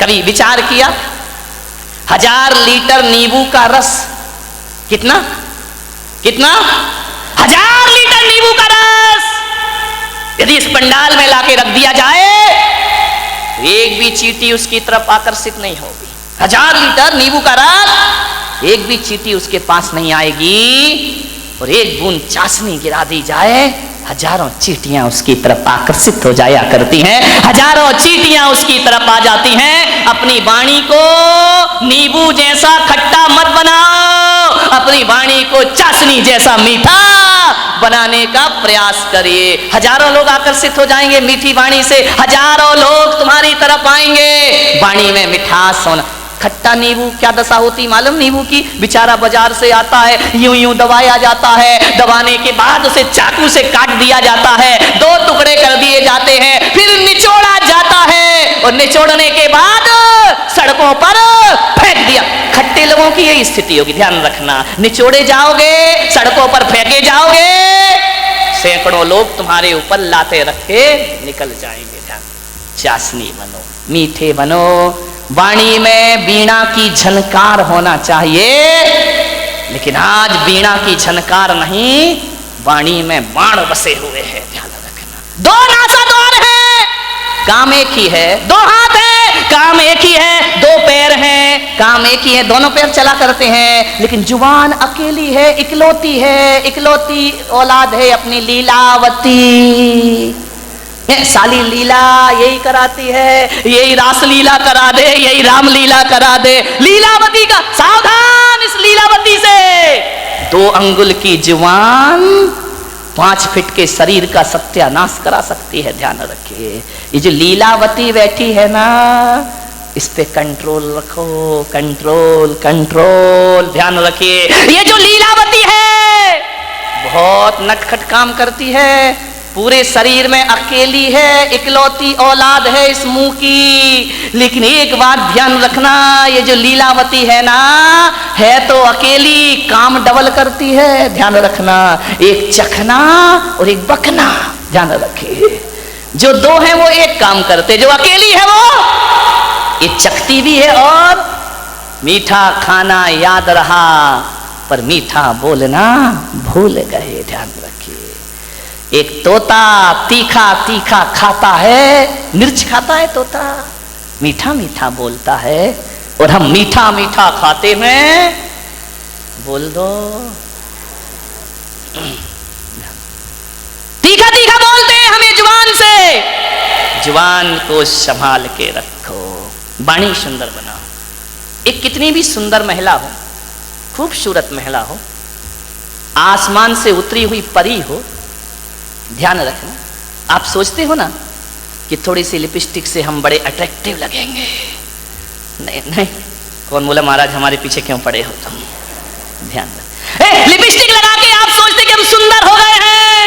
कभी विचार किया? 1000 लीटर नींबू का रस, कितना 1000 लीटर नींबू का रस यदि इस पंडाल में लाके रख दिया जाए तो एक भी चींटी उसकी तरफ आकर्षित नहीं होगी। 1000 लीटर नींबू का रस, एक भी चींटी उसके पास नहीं आएगी। और एक बूंद चाशनी गिरा दी जाए, हजारों चींटियां उसकी तरफ आकर्षित हो जाया करती हैं, हजारों चींटियां उसकी तरफ आ जाती हैं। अपनी वाणी को नींबू जैसा खट्टा मत बनाओ, अपनी वाणी को चाशनी जैसा मीठा बनाने का प्रयास करिए। हजारों लोग आकर्षित हो जाएंगे मीठी वाणी से, हजारों लोग तुम्हारी तरफ आएंगे। वाणी में मिठास होना। खट्टा नींबू क्या दशा होती मालूम? नींबू की बेचारा बाजार से आता है, यूं यूं दबाया जाता है, दबाने के बाद उसे चाकू से काट दिया जाता है, 2 टुकड़े कर दिए जाते हैं, फिर निचोड़ा जाता है और निचोड़ने के बाद सड़कों पर फेंक दिया। खट्टे लोगों की यही स्थिति होगी, ध्यान रखना। निचोड़े जाओगे, सड़कों पर फेंके जाओगे, सैकड़ों लोग तुम्हारे ऊपर लाते रखे निकल जाएंगे। ध्यान, चाशनी बनो, मीठे बनो। वाणी में वीणा की झनकार होना चाहिए, लेकिन आज वीणा की झनकार नहीं, वाणी में बाण बसे हुए हैं। ध्यान रखना। 2 नासा द्वार है, काम एक ही है। 2 हाथ है, काम एक ही है। 2 पैर हैं, काम एक ही है, दोनों पैर चला करते हैं। लेकिन जुबान अकेली है, इकलौती है, इकलौती औलाद है अपनी लीलावती। साली लीला यही कराती है, यही रास लीला करा दे, यही राम लीला करा दे। लीलावती का सावधान इस लीलावती से। 2 अंगुल की जुबान 5 फीट के शरीर का सत्यानाश करा सकती है। ध्यान रखिए, ये जो लीलावती बैठी है ना, इस पे कंट्रोल रखो, कंट्रोल। ध्यान रखिए, ये जो लीलावती है बहुत नटखट काम करती है, पूरे शरीर में अकेली है, इकलौती औलाद है इस मुंह की। लेकिन एक बात ध्यान रखना, ये जो लीलावती है ना, है तो अकेली, काम डबल करती है। ध्यान रखना, एक चखना और एक बकना। ध्यान रखिए, जो 2 है वो एक काम करते, जो अकेली है वो ये चखती भी है और मीठा खाना याद रहा पर मीठा बोलना भूल गए। ध्यान रखिए, एक तोता तीखा तीखा खाता है, मिर्च खाता है तोता, मीठा मीठा बोलता है, और हम मीठा मीठा खाते हैं। बोल दो, तीखा तीखा बोलते हैं हमें जुबान से। जुबान को संभाल के रखो, वाणी सुंदर बनाओ। एक कितनी भी सुंदर महिला हो, खूबसूरत महिला हो, आसमान से उतरी हुई परी हो, ध्यान रखना, आप सोचते हो ना कि थोड़ी सी लिपस्टिक से हम बड़े अट्रैक्टिव लगेंगे। नहीं, कौन बोला महाराज हमारे पीछे क्यों पड़े हो तुम? ध्यान रख, लिपस्टिक लगा के आप सोचते कि हम सुंदर हो गए हैं।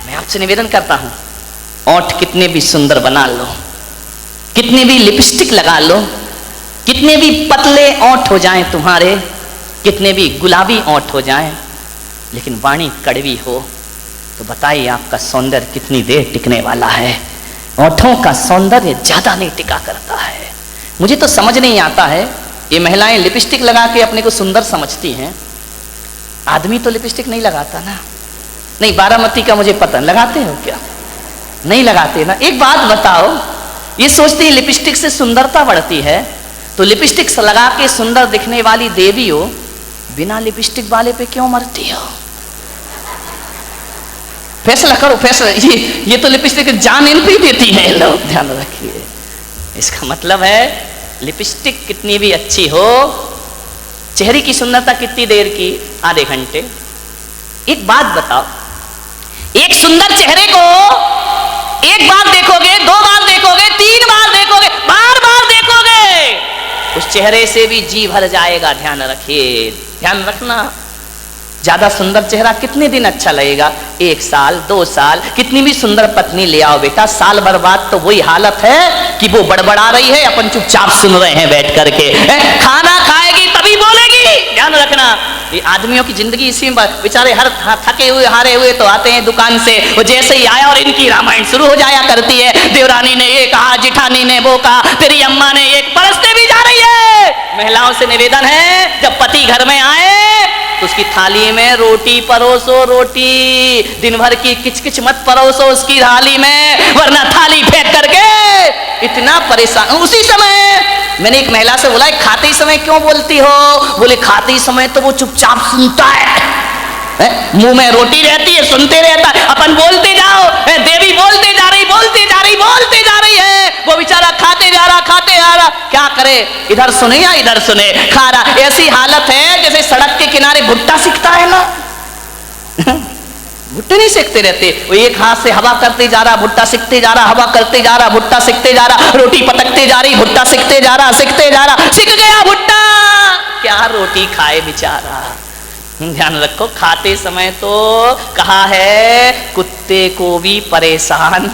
मैं आपसे निवेदन करता हूं, ओंठ कितने भी सुंदर बना लो, कितने भी लिपस्टिक लगा लो, कितने भी पतले ओंठ हो जाएं तुम्हारे, कितने भी गुलाबी ओंठ हो जाएं, लेकिन वाणी कड़वी हो तो बताइए आपका सौंदर्य कितनी देर टिकने वाला है? ओंठों का सौंदर्य ज्यादा नहीं टिका करता है। मुझे तो समझ नहीं आता है, ये महिलाएं लिपस्टिक लगा के अपने को सुंदर समझती हैं, आदमी तो लिपस्टिक नहीं लगाता ना। नहीं, बारामती का मुझे पता, लगाते हो क्या? नहीं लगाते ना। एक बात बताओ, ये सोचती है लिपस्टिक से सुंदरता बढ़ती है, तो लिपस्टिक लगा के सुंदर दिखने वाली देवी हो, बिना लिपस्टिक वाले पे क्यों मरती हो? फैसला करो, फैसला। ये तो लिपस्टिक जान इन पे देती है लोग। ध्यान रखिए, इसका मतलब है लिपस्टिक कितनी भी अच्छी हो, चेहरे की सुंदरता कितनी देर की? आधे घंटे। एक बात बताओ, एक सुंदर चेहरे को एक बार देखोगे, 2 बार देखोगे, 3 बार देखोगे, बार बार देखोगे, उस चेहरे से भी जी भर जाएगा। ध्यान रखिए, ध्यान रखना। ज्यादा सुंदर चेहरा कितने दिन अच्छा लगेगा? 1 साल, 2 साल। कितनी भी सुंदर पत्नी ले आओ बेटा, साल भर बाद तो वही हालत है कि वो बड़बड़ा रही है, अपन चुपचाप सुन रहे हैं बैठ करके। खाना खाएगी तभी बोलेगी। ध्यान रखना, ये आदमियों की जिंदगी इसी में, बेचारे हर थके हुए हारे हुए तो आते हैं दुकान से, वो जैसे ही आया और इनकी रामायण शुरू हो जाया करती है। देवरानी ने ये कहा, जिठानी ने वो कहा, तेरी अम्मा ने एक परसते भी जा रही है। महिलाओं से निवेदन है, जब पति घर में आए तो उसकी थाली में रोटी परोसो, रोटी दिन भर की किचकिच मत परोसो उसकी थाली में, वरना थाली फेंक करके इतना परेशान। उसी समय मैंने एक महिला से बोला, खाते समय क्यों बोलती हो? बोले खाते समय तो वो चुपचाप सुनता है, मुंह में रोटी रहती है, सुनते रहता है, अपन बोलते जाओ, देवी बोलते जा रही, बोलते जा रही, बोलते जा रही है, वो बेचारा खाते जा रहा, खाते जा रहा, क्या करे, इधर सुने या इधर सुने, खा रहा। ऐसी हालत है जैसे सड़क के किनारे भुट्टा सिकता है ना, भुट्टे नहीं सेकते रहते, वो एक हाथ से हवा करते जा रहा, भुट्टा सिकते जा रहा, हवा करते जा रहा, भुट्टा सिकते जा रहा, रोटी पटकते जा रही, भुट्टा सिकते जा रहा, सिकते जा रहा, सिक गया भुट्टा, क्या रोटी खाए बेचारा। ध्यान रखो, खाते समय तो कहा है कुत्ते को भी परेशान,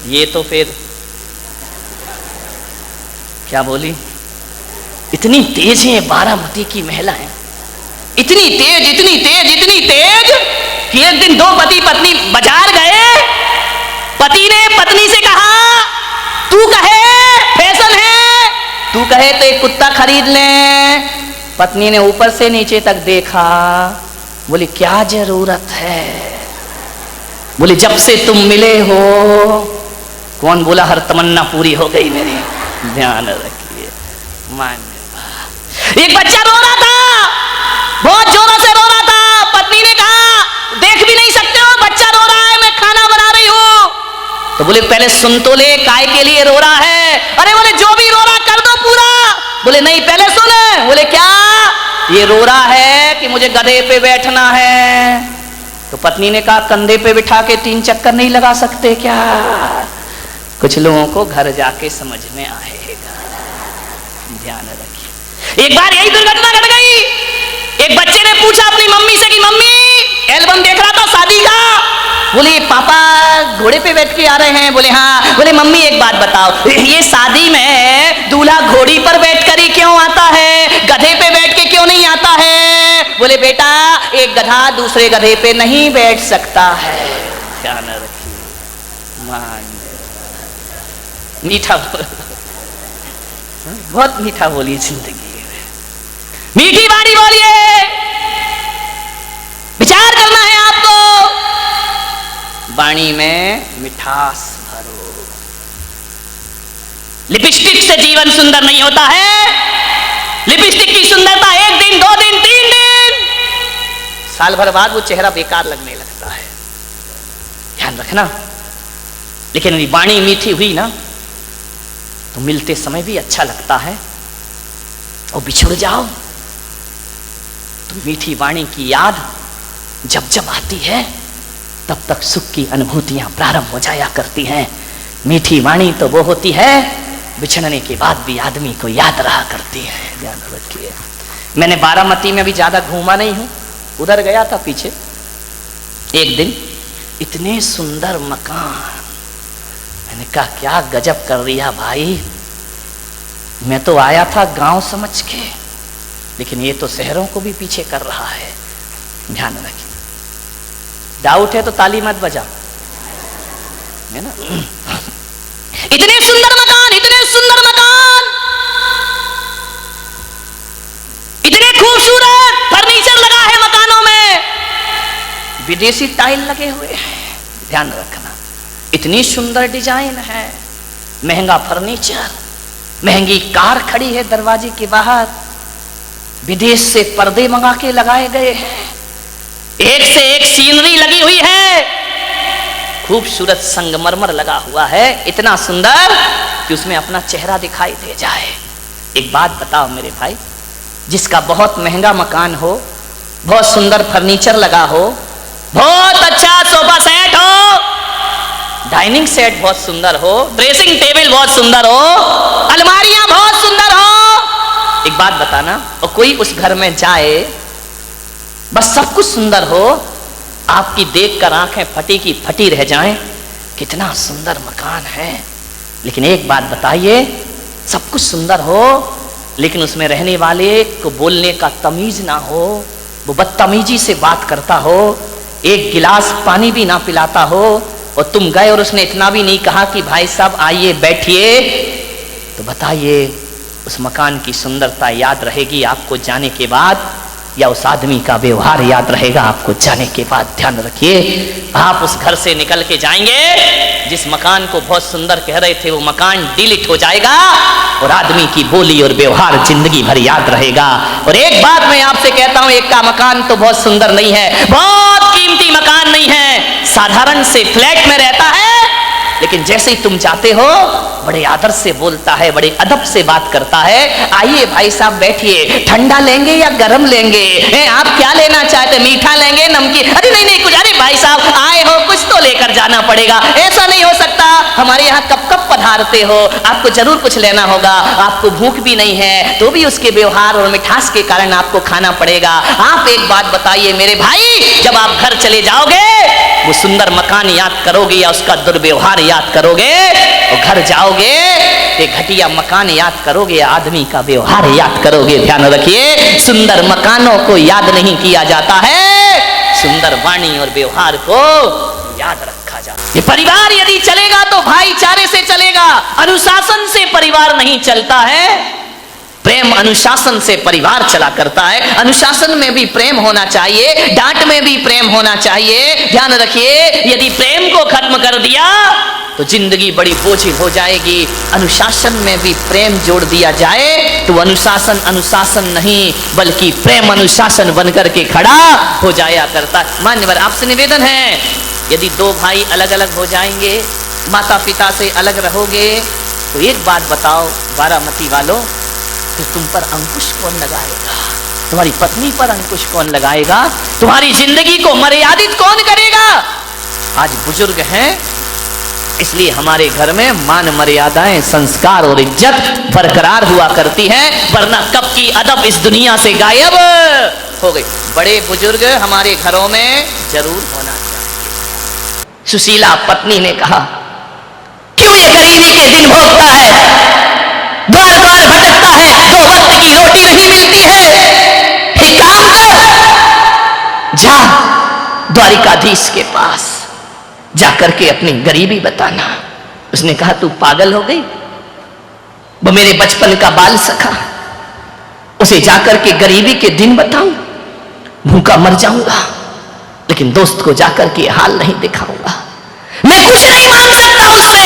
ये तो फिर क्या बोली, इतनी तेज है बारामती की महिला है, इतनी तेज, इतनी तेज, इतनी तेज कि एक दिन दो पति पत्नी बाजार गए, पति ने पत्नी से कहा, तू कहे फैशन है, तू कहे तो एक कुत्ता खरीद ले। पत्नी ने ऊपर से नीचे तक देखा, बोली क्या जरूरत है? बोली जब से तुम मिले हो। कौन बोला हर तमन्ना पूरी हो गई मेरी? ध्यान रखिए, मान्य। एक बच्चा रो रहा था, बहुत जोरों से रो रहा था, पत्नी ने कहा देख भी नहीं सकते हो, बच्चा रो रहा है, मैं खाना बना रही हूं। तो बोले पहले सुन तो ले, काय के लिए रो रहा है? अरे बोले जो भी रो रहा कर दो पूरा। बोले नहीं पहले सुन। बोले क्या? ये रो रहा है कि मुझे गधे पे बैठना है। तो पत्नी ने कहा कंधे पे बिठा के 3 चक्कर नहीं लगा सकते क्या? कुछ लोगों को घर जाके समझ में आएगा, ध्यान रखिए। एक बार यही दुर्घटना घट गई, एक बच्चे ने पूछा अपनी मम्मी से कि मम्मी एल्बम देख रहा था शादी का। बोले पापा घोड़े पे बैठ के आ रहे हैं। बोले हाँ। बोले मम्मी एक बात बताओ, ये शादी में दूल्हा घोड़ी पर बैठ कर ही क्यों आता है, गधे पे बैठ के क्यों नहीं आता है? बोले बेटा एक गधा दूसरे गधे पे नहीं बैठ सकता है। ध्यान रखिए, मीठा बहुत मीठा बोलिए जिंदगी में, मीठी बाड़ी बोलिए, विचार करना है आपको, वाणी में मिठास भरो। लिपस्टिक से जीवन सुंदर नहीं होता है। लिपस्टिक की सुंदरता 1 दिन 2 दिन 3 दिन, साल भर बाद वो चेहरा बेकार लगने लगता है, ध्यान रखना। लेकिन यदि वाणी मीठी हुई ना तो मिलते समय भी अच्छा लगता है, और बिछुड़ जाओ तो मीठी वाणी की याद जब जब आती है तब तक सुख की अनुभूतियां प्रारंभ हो जाया करती हैं। मीठी वाणी तो वो होती है बिछड़ने के बाद भी आदमी को याद रहा करती है, ध्यान रखिए। मैंने बारामती में भी ज्यादा घूमा नहीं हूं, उधर गया था पीछे एक दिन, इतने सुंदर मकान, मैंने कहा क्या गजब कर रही है भाई, मैं तो आया था गांव समझ के, लेकिन ये तो शहरों को भी पीछे कर रहा है, ध्यान रखिए। डाउट है तो ताली मत बजाओ, है ना। इतने सुंदर मकान, इतने सुंदर मकान, इतने खूबसूरत फर्नीचर लगा है मकानों में, विदेशी टाइल लगे हुए हैं, ध्यान रखना। इतनी सुंदर डिजाइन है, महंगा फर्नीचर, महंगी कार खड़ी है दरवाजे के बाहर, विदेश से पर्दे मंगा के लगाए गए हैं, एक से एक सीनरी लगी हुई है, खूबसूरत संगमरमर लगा हुआ है, इतना सुंदर कि उसमें अपना चेहरा दिखाई दे जाए। एक बात बताओ मेरे भाई, जिसका बहुत महंगा मकान हो, बहुत सुंदर फर्नीचर लगा हो, बहुत अच्छा सोफा सेट हो, डाइनिंग सेट बहुत सुंदर हो, ड्रेसिंग टेबल बहुत सुंदर हो, अलमारियां बहुत सुंदर हो, एक बात बताना, और कोई उस घर में जाए, बस सब कुछ सुंदर हो, आपकी देखकर आंखें फटी की फटी रह जाएं, कितना सुंदर मकान है, लेकिन एक बात बताइए, सब कुछ सुंदर हो लेकिन उसमें रहने वाले को बोलने का तमीज ना हो, वो बदतमीजी से बात करता हो, एक गिलास पानी भी ना पिलाता हो, और तुम गए और उसने इतना भी नहीं कहा कि भाई साहब आइए बैठिए, तो बताइए उस मकान की सुंदरता याद रहेगी आपको जाने के बाद, या उस आदमी का व्यवहार याद रहेगा आपको जाने के बाद? ध्यान रखिए, आप उस घर से निकल के जाएंगे, जिस मकान को बहुत सुंदर कह रहे थे वो मकान डिलीट हो जाएगा, और आदमी की बोली और व्यवहार जिंदगी भर याद रहेगा। और एक बात मैं आपसे कहता हूं, एक का मकान तो बहुत सुंदर नहीं है, बहुत कीमती मकान नहीं है, साधारण से फ्लैट में रहता है, लेकिन जैसे ही तुम जाते हो बड़े आदर से बोलता है, बड़े अदब से बात करता है। आइए भाई साहब बैठिए, ठंडा लेंगे या गरम लेंगे? आप क्या लेना चाहते, मीठा लेंगे नमकीन? अरे नहीं नहीं कुछ, अरे भाई साहब आए हो कुछ तो लेकर जाना पड़ेगा, ऐसा नहीं हो सकता, हमारे यहाँ कब कब पधारते हो, आपको जरूर कुछ लेना होगा, आपको भूख भी नहीं है तो भी उसके व्यवहार और मिठास के कारण आपको खाना पड़ेगा। आप एक बात बताइए मेरे भाई, जब आप घर चले जाओगे वो सुंदर मकान याद करोगे या उसका दुर्व्यवहार याद करोगे? और घर जाओगे एक घटिया मकान याद करोगे या आदमी का व्यवहार याद करोगे? ध्यान रखिए, सुंदर मकानों को याद नहीं किया जाता है, सुंदर वाणी और व्यवहार को याद रखा जाता है। ये परिवार यदि चलेगा तो भाईचारे से चलेगा, अनुशासन से परिवार नहीं चलता है। प्रेम अनुशासन से परिवार चला करता है, अनुशासन में भी प्रेम होना चाहिए, डांट में भी प्रेम होना चाहिए। ध्यान रखिए, यदि प्रेम को खत्म कर दिया तो जिंदगी बड़ी बोझिल हो जाएगी। अनुशासन में भी प्रेम जोड़ दिया जाए तो अनुशासन अनुशासन नहीं बल्कि प्रेम अनुशासन बनकर के खड़ा हो जाया करता। मान्यवर, आपसे निवेदन है, यदि दो भाई अलग अलग हो जाएंगे, माता पिता से अलग रहोगे, तो एक बात बताओ बारामती वालों, तो तुम पर अंकुश कौन लगाएगा? तुम्हारी पत्नी पर अंकुश कौन लगाएगा? तुम्हारी जिंदगी को मर्यादित कौन करेगा? आज बुजुर्ग हैं इसलिए हमारे घर में मान मर्यादाएं, संस्कार और इज्जत बरकरार हुआ करती है, वरना कब की अदब इस दुनिया से गायब हो गई। बड़े बुजुर्ग हमारे घरों में जरूर होना चाहिए। सुशीला पत्नी ने कहा, क्यों ये गरीबी के दिन भोगता है, द्वार द्वार भटकता है, दो वक्त की रोटी नहीं मिलती है, एक काम कर, जा द्वारिकाधीश के पास जाकर के अपनी गरीबी बताना। उसने कहा, तू पागल हो गई? वो मेरे बचपन का बाल सखा, उसे जाकर के गरीबी के दिन बताऊं? भूखा मर जाऊंगा, लेकिन दोस्त को जाकर के हाल नहीं दिखाऊंगा। मैं कुछ नहीं मांग सकता उससे,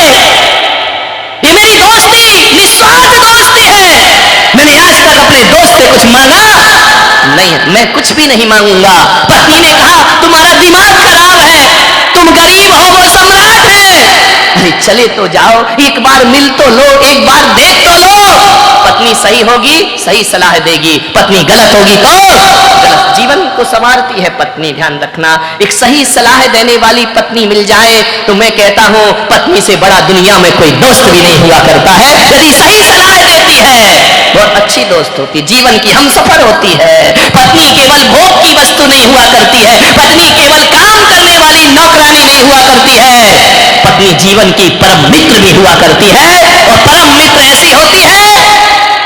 ये मेरी दोस्ती निस्वार्थ दोस्ती है। मैंने आज तक अपने दोस्त से कुछ मांगा नहीं, मैं कुछ भी नहीं मांगूंगा। पत्नी ने कहा, तुम्हारा दिमाग खराब है, तुम गरीब हो, वो सम्राट है। अरे चले तो जाओ, एक बार मिल तो लो, एक बार देख तो लो। पत्नी सही होगी सही सलाह देगी, पत्नी गलत होगी तो गलत। जीवन को संवारती है पत्नी, ध्यान रखना। एक सही सलाह देने वाली पत्नी मिल जाए तो मैं कहता हूं पत्नी से बड़ा दुनिया में कोई दोस्त भी नहीं हुआ करता है। यदि सही सलाह देती है बहुत अच्छी दोस्त होती, जीवन की हमसफर होती है। पत्नी केवल भोग की वस्तु नहीं हुआ करती है, पत्नी केवल काम करने वाली नौकरानी नहीं हुआ करती है, पत्नी जीवन की परम मित्र भी हुआ करती है। और परम मित्र ऐसी होती है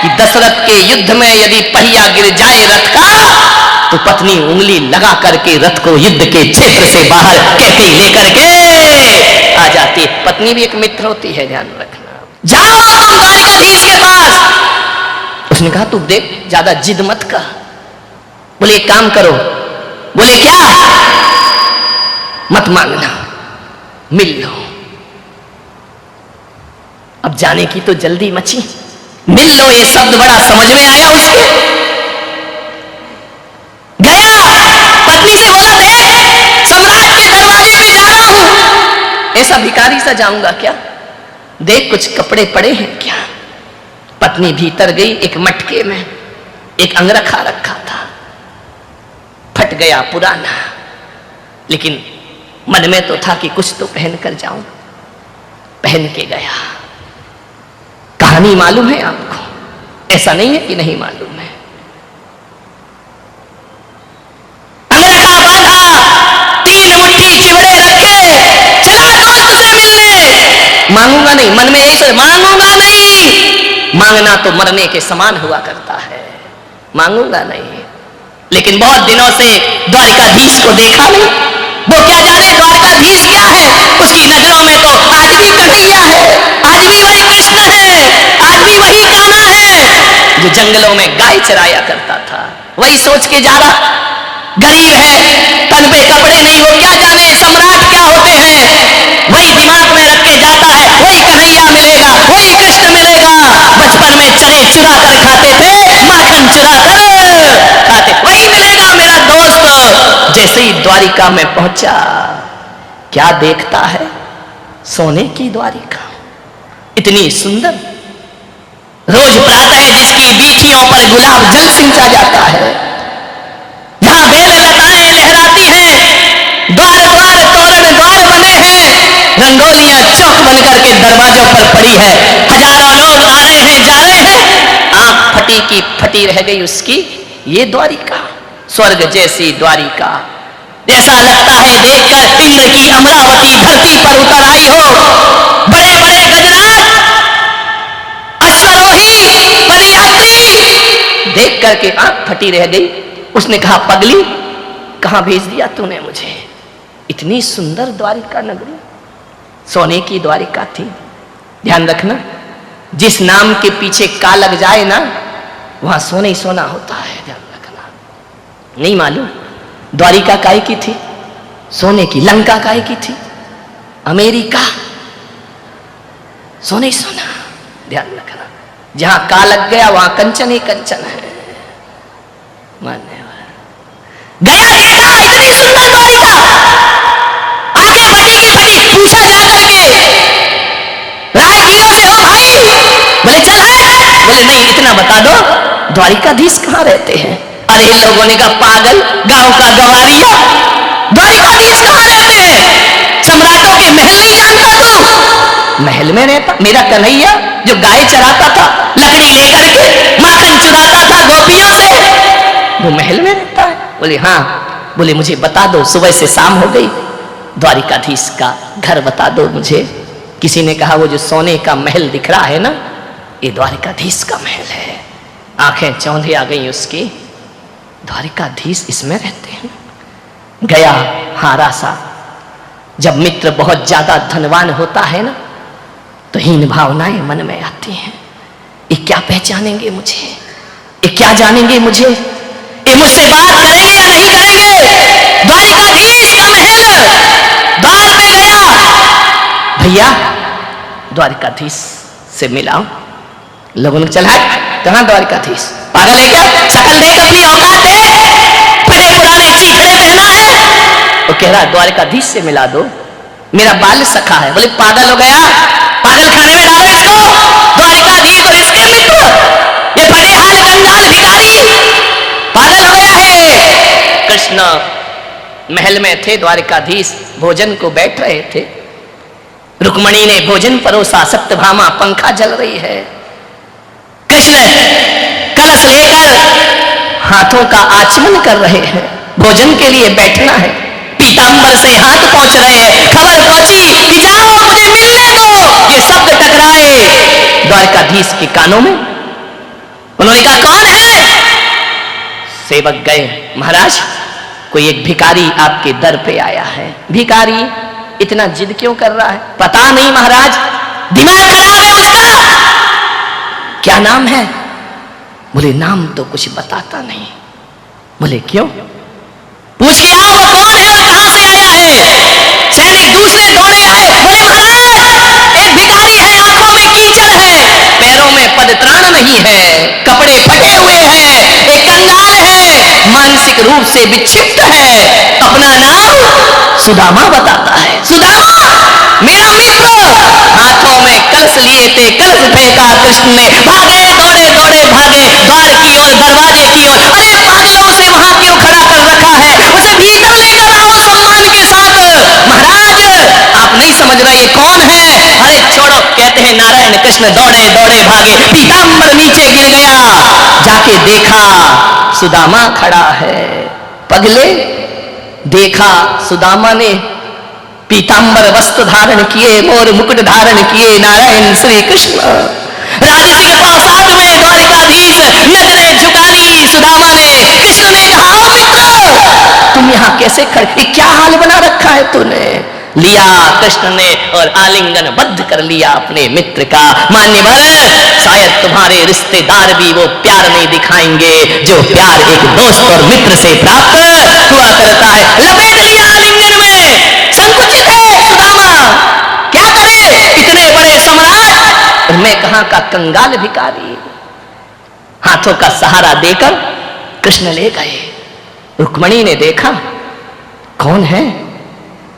कि दशरथ के युद्ध में यदि पहिया गिर जाए रथ का तो पत्नी उंगली लगा करके रथ को युद्ध के क्षेत्र से बाहर कहते लेकर के आ जाती है। पत्नी भी एक मित्र होती है, ध्यान रखना। जाओ तुम द्वारिकाधीश के पास। उसने कहा, तू देख ज्यादा जिद मत कर। बोले एक काम करो। बोले क्या? मत मांगना, मिल लो। अब जाने की तो जल्दी मची, मिल लो ये शब्द बड़ा समझ में आया उसके। गया, पत्नी से बोला, देख सम्राट के दरवाजे पे जा रहा हूं। ऐसा भिखारी सा जाऊंगा क्या? देख कुछ कपड़े पड़े हैं क्या? पत्नी भीतर गई, एक मटके में एक अंगरखा रखा था, फट गया पुराना, लेकिन मन में तो था कि कुछ तो पहन कर जाऊं। पहन के गया। कहानी मालूम है आपको, ऐसा नहीं है कि नहीं मालूम है। अंगरखा बांधा, 3 मुट्ठी चिवड़े रखे, चला दोस्त से मिलने। मांगूंगा नहीं, मन में यही सोच, मांगूंगा नहीं। मांग मांगना तो मरने के समान हुआ करता है, मांगूंगा नहीं। लेकिन बहुत दिनों से द्वारिकाधीश को देखा नहीं, वो क्या जाने द्वारिकाधीश क्या है। उसकी नजरों में तो आज भी कन्हैया है, आज भी वही कृष्ण है, आज भी वही कान्हा है जो जंगलों में गाय चराया करता था। वही सोच के जा रहा, गरीब है, तन पे कपड़े नहीं, वो क्या जाने सम्राट क्या होते हैं। वही दिमाग में रख के जाता है, वही कन्हैया मिलेगा, वही कृष्ण मिलेगा। बचपन में चने चुरा कर खाते थे, माखन चुरा कर खाते, वही मिलेगा मेरा दोस्त। जैसे ही द्वारिका में पहुंचा, क्या देखता है, सोने की द्वारिका, इतनी सुंदर। रोज प्रातः जिसकी बीथियों पर गुलाब जल सिंचा जाता है, जहां बेल लताएं लहराती हैं, द्वार द्वार तोरण द्वार बने हैं, रंगोलियां चौक बनकर के दरवाजों पर पड़ी है। हजारों लोग आ रहे हैं, जा रहे हैं, आंख फटी की फटी रह गई उसकी। ये द्वारिका, स्वर्ग जैसी द्वारिका। ऐसा लगता है देखकर इंद्र की अमरावती धरती पर उतर आई हो। बड़े बड़े गजराज, अश्वरोही, पदयात्री, देख करके आंख फटी रह गई। उसने कहा, पगली, कहां भेज दिया तूने मुझे? इतनी सुंदर द्वारिका नगरी, सोने की द्वारिका थी। ध्यान रखना, जिस नाम के पीछे का लग जाए ना, वहां सोना ही सोना होता है। ध्यान रखना। नहीं मालूम द्वारिका काय की थी? सोने की। लंका काय की थी? अमेरिका, सोने ही सोना। ध्यान रखना, जहां का लग गया वहां कंचन ही कंचन है। मान्य गया देखा, इतनी सुंदर द्वारिका, आगे फटी की फटी। पूछा जा करके, राजगीरों से हो भाई? बोले चल है। बोले नहीं, इतना बता दो, द्वारिकाधीश कहां रहते हैं? अरे इन लोगों ने कहा, पागल, गांव का गवारिया, द्वारिकाधीश कहां रहते हैं? सम्राटों के महल नहीं जानता तू? महल में रहता मेरा कन्हैया, जो गाय चराता था, लकड़ी लेकर के माखन चुराता था गोपियों से, वो महल में रहता है? बोले हाँ। बोले मुझे बता दो, सुबह से शाम हो गई, द्वारिकाधीश का घर बता दो मुझे। किसी ने कहा, वो जो सोने का महल दिख रहा है ना, ये द्वारिकाधीश का महल है। आंखें चौंधी आ गई उसकी, द्वारिकाधीश इसमें रहते हैं। गया हारा सा। जब मित्र बहुत ज्यादा धनवान होता है ना, तो हीन भावनाएं मन में आती हैं। ये क्या पहचानेंगे मुझे, ये क्या जानेंगे मुझे, ये मुझसे बात करेंगे या नहीं करेंगे? द्वारिकाधीश का महल, द्वार पे गया, भैया द्वारिकाधीश से मिलाओ। लोगों ने चला, कहां द्वारिकाधीश? पागल है क्या? शकल देख, अपनी औकात देख, फटे पुराने चीथड़े पहना है। वो कह रहा द्वारिकाधीश से मिला दो, मेरा बाल सखा है। बोले पागल हो गया, पागल खाने में डालो इसको। द्वारिकाधीश और इसके मित्र, ये फटे हाल कंगाल भिखारी, पागल हो गया है। कृष्ण महल में थे, द्वारिकाधीश भोजन को बैठ रहे थे। रुक्मणी ने भोजन परोसा, सत्यभामा पंखा जल रही है। कृष्ण कलश लेकर हाथों का आचमन कर रहे हैं, भोजन के लिए बैठना है। पीतांबर से हाथ पहुंच रहे हैं। खबर पहुंची कि जाओ मुझे मिलने दो। ये शब्द टकराए द्वारिकाधीश के कानों में। उन्होंने कहा, कौन है? सेवक गए, महाराज कोई एक भिखारी आपके दर पे आया है। भिखारी इतना जिद क्यों कर रहा है? पता नहीं महाराज, दिमाग खराब है उसका। क्या नाम है? बोले नाम तो कुछ बताता नहीं। बोले क्यों? पूछ के आओ वो कौन है और कहां से आया है। सैनिक दूसरे दौड़े आए। बोले महाराज एक भिखारी है, आंखों में कीचड़ है, पैरों में पदत्राण नहीं है, कपड़े फटे हुए हैं, एक कंगाल है, मानसिक रूप से विक्षिप्त है, अपना नाम सुदामा बताता है। सुदामा मेरा मित्र। हाथों में कलश लिए थे, कलश फेंका कृष्ण ने। भागे, दौड़े दौड़े भागे द्वार की ओर, दरवाजे की ओर। अरे पागलों से वहां क्यों खड़ा कर रखा है? उसे भीतर लेकर आओ सम्मान के साथ। महाराज आप नहीं समझ रहे ये कौन है? अरे छोड़ो, कहते हैं नारायण। कृष्ण दौड़े दौड़े भागे, पीतांबर नीचे गिर गया। जाके देखा सुदामा खड़ा है। पगले देखा सुदामा ने पीतांबर वस्त्र धारण किए, मोर मुकुट धारण किए, नारायण श्री कृष्ण राजसिक प्रसाद कैसे खड़े, क्या हाल बना रखा है तूने। लिया कृष्ण ने और आलिंगन बद्ध कर लिया अपने मित्र का। मान्यवर, शायद तुम्हारे रिश्तेदार भी वो प्यार नहीं दिखाएंगे जो प्यार एक दोस्त और मित्र से प्राप्त हुआ करता है। लपेट लिया आलिंगन में, संकुचित है सुदामा, क्या करे इतने बड़े सम्राट और मैं कहां का कंगाल भिखारी। हाथों का सहारा देकर कृष्ण ले गए। रुक्मणी ने देखा, कौन है,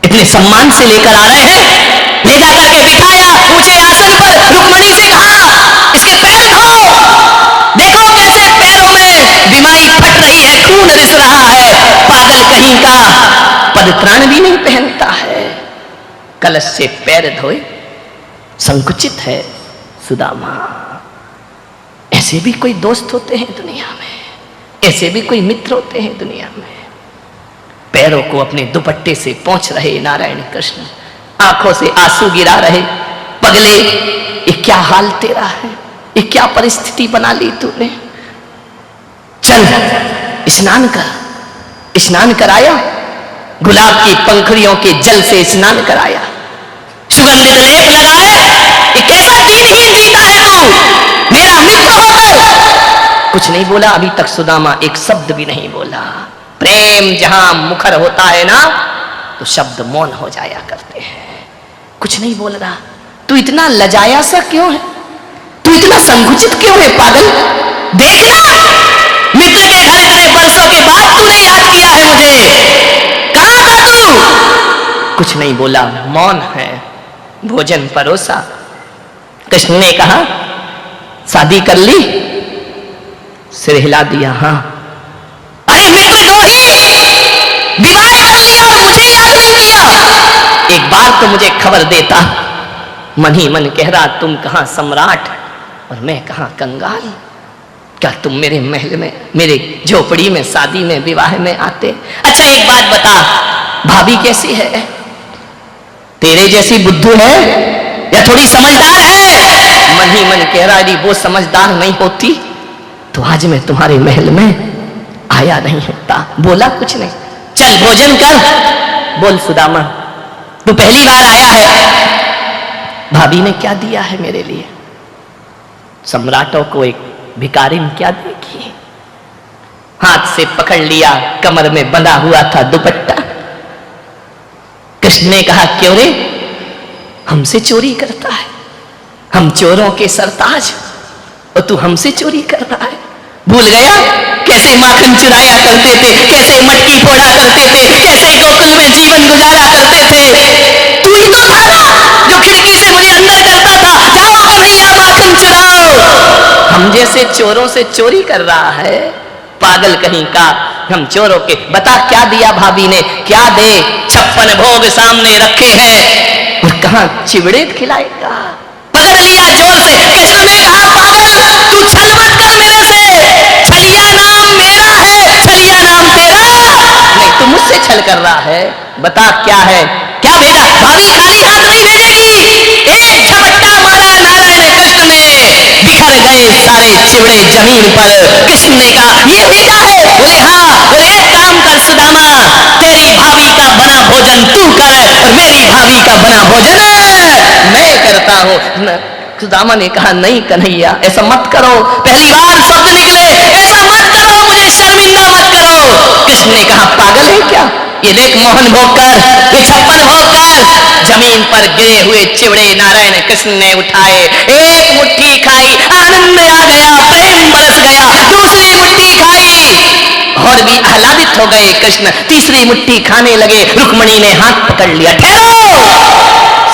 इतने सम्मान से लेकर आ रहे हैं। ले जा करके बिठाया ऊंचे आसन पर। रुक्मणी से कहा, इसके पैर धो, देखो कैसे पैरों में बीमारी फट रही है, खून रिस रहा है। पागल कहीं का, पदत्राण भी नहीं पहनता है। कलश से पैर धोए, संकुचित है सुदामा। ऐसे भी कोई दोस्त होते हैं दुनिया में, ऐसे भी कोई मित्र होते हैं दुनिया में। पैरों को अपने दुपट्टे से पोंछ रहे नारायण कृष्ण, आंखों से आंसू गिरा रहे। पगले, ये क्या हाल तेरा है, ये क्या परिस्थिति बना ली तूने। चल स्नान कर। स्नान कराया, गुलाब की पंखुड़ियों के जल से स्नान कराया, सुगंधित लेप लगाए। ये कैसा दीनहीन जीता है तू, मेरा मित्र होकर। कुछ नहीं बोला अभी तक सुदामा, एक शब्द भी नहीं बोला। प्रेम जहां मुखर होता है ना, तो शब्द मौन हो जाया करते हैं। कुछ नहीं बोल रहा। तू इतना लजाया सा क्यों है, तू इतना संकुचित क्यों है पागल। देखना, मित्र के घर इतने वर्षों के बाद तूने याद किया है मुझे, कहां था तू। कुछ नहीं बोला, मौन है। भोजन परोसा। कृष्ण ने कहा, शादी कर ली। सिर हिला दिया, हाँ। अरे मित्रद्रोही, विवाह कर लिया और मुझे याद नहीं किया। एक बार तो मुझे खबर देता। मन ही मन कह रहा, तुम कहां सम्राट और मैं कहां कंगाल। क्या तुम मेरे महल में, मेरे झोपड़ी में, शादी में, विवाह में आते। अच्छा एक बात बता, भाभी कैसी है, तेरे जैसी बुद्धू है या थोड़ी समझदार है। मन ही मन कह रहा, यदि वो समझदार नहीं होती तो आज मैं तुम्हारे महल में आया नहीं होता। बोला कुछ नहीं। चल भोजन कर। बोल सुदामा, तू पहली बार आया है, भाभी ने क्या दिया है मेरे लिए। सम्राटों को एक भिखारी ने क्या देखी। हाथ से पकड़ लिया, कमर में बंधा हुआ था दुपट्टा। कृष्ण ने कहा, क्यों रे, हमसे चोरी करता है, हम चोरों के सरताज और तू हमसे चोरी कर रहा है। भूल गया कैसे माखन चुराया करते थे, कैसे मटकी फोड़ा करते थे, कैसे गोकुल में जीवन गुजारा करते थे। तू ही तो था ना जो खिड़की से मुझे अंदर करता था, जाओ कन्हैया माखन चुराओ। हम जैसे चोरों से चोरी कर रहा है, पागल कहीं का। हम चोरों के, बता क्या दिया भाभी ने, क्या दे। 56 भोग सामने रखे हैं और कहां चिवड़े खिलाएगा। पकड़ लिया जोर से। कृष्ण ने कहा, पागल तू छल मत कर मेरे से, छलिया नाम मेरा है, छलिया नाम तेरा नहीं। तू मुझसे छल कर रहा है, बता क्या है, क्या भेजा। भाभी खाली हाथ नहीं भेजेगी। एक झपट्टा मारा नारायण कृष्ण ने, बिखर गए सारे चिवड़े जमीन पर। कृष्ण ने कहा, ये भेजा है। बोले हाँ। बोले एक काम कर सुदामा, तेरी भाभी का बना भोजन तू कर और मेरी भाभी का बना भोजन मैं करता हूं। सुदामा ने कहा, नहीं कन्हैया ऐसा मत करो। पहली बार शब्द निकले, ऐसा मत करो, मुझे शर्मिंदा मत करो। कृष्ण ने कहा, पागल है क्या, ये देख मोहन भोग कर, ये 56 भोग कर। जमीन पर गिरे हुए चिवड़े नारायण कृष्ण ने उठाए, एक मुट्ठी खाई, आनंद आ गया, प्रेम बरस गया। दूसरी मुट्ठी खाई और भी आह्लादित हो गए कृष्ण। तीसरी मुट्ठी खाने लगे। रुक्मणी ने हाथ पकड़ लिया, ठहरो,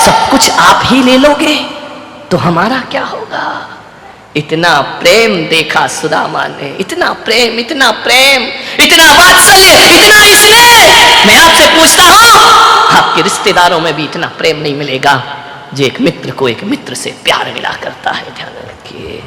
सब कुछ आप ही ले लोगे तो हमारा क्या होगा। इतना प्रेम देखा सुदामा ने, इतना प्रेम, इतना प्रेम, इतना वात्सल्य, इतना स्नेह। मैं आपसे पूछता हूं, आपके रिश्तेदारों में भी इतना प्रेम नहीं मिलेगा जो एक मित्र को एक मित्र से प्यार मिला करता है। ध्यान रखिए।